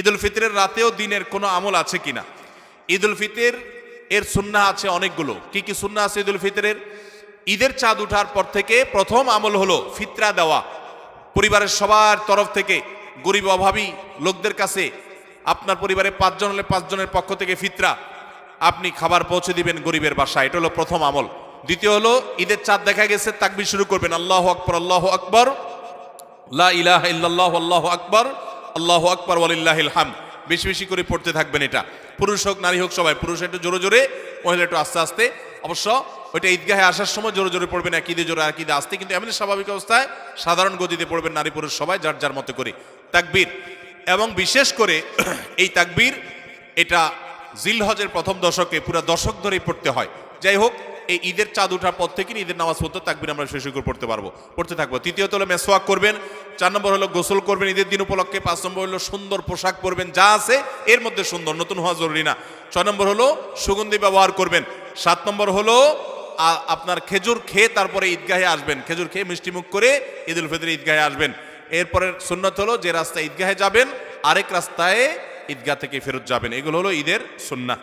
ঈদুল ফিতরের রাতেও দিনের কোনো আমল আছে কিনা? ঈদুল ফিতর এর সুন্নাহ আছে অনেকগুলো। কি কি সুন্নাহ আছে ঈদুল ফিতরের? ঈদের চাঁদ ওঠার পর থেকে প্রথম আমল হলো ফিতরা দেওয়া। পরিবারের সবার তরফ থেকে গরিব অভাবী লোকদের কাছে, আপনার পরিবারে 5 জন হলে 5 জনের পক্ষ থেকে ফিতরা আপনি খাবার পৌঁছে দিবেন গরিবের বাসায়। এটা হলো প্রথম আমল। দ্বিতীয় হলো ঈদের চাঁদ দেখা গেছে, তাকবীর শুরু করবেন, আল্লাহু আকবার, আল্লাহু আকবার, লা ইলাহা ইল্লাল্লাহু, আল্লাহু আকবার, আল্লাহু আকবার ওয়ালিল্লাহিল হামদ। বেশি বেশি করে পড়তে থাকবেন। এটা পুরুষ হোক নারী হোক সবাই, পুরুষ একটু জোরে জোরে, মহিলা একটু আস্তে আস্তে। অবশ্য ওইটা ঈদগাহে আসার সময় জোরে জোরে পড়বেন, একইদে জোরে একইদে আস্তে, কিন্তু এমনি স্বাভাবিক অবস্থায় সাধারণ গতিতে পড়বেন, নারী পুরুষ সবাই যার যার মতো করে তাকবীর। এবং বিশেষ করে এই তাকবীর এটা জিলহজের প্রথম দশকে পুরো দশক ধরেই পড়তে হয়। যাই হোক, এই ঈদের চাঁদ ওঠার পর থেকে ঈদের নামাজ পড়তে তাকবীর আমরা শেষ করে পড়তে থাকবো। তৃতীয়ত হলো মেসওয়াক করবেন। 4 নম্বর হলো গোসল করবেন ঈদের দিন উপলক্ষে। 5 নম্বর হলো সুন্দর পোশাক পরবেন, যা আছে এর মধ্যে সুন্দর, নতুন হওয়া জরুরি না। 6 নম্বর হলো সুগন্ধি ব্যবহার করবেন। 7 নম্বর হলো আপনার খেজুর খেয়ে তারপরে ঈদগাহে আসবেন, খেজুর খেয়ে মিষ্টি মুখ করে ঈদুল ফিতরে ঈদগাহে আসবেন। এরপরের সুন্নাত হলো যে রাস্তায় ঈদগাহে যাবেন আরেক রাস্তায় ঈদগাহ থেকে ফেরত যাবেন। এগুলো হলো ঈদের সুন্নাহ।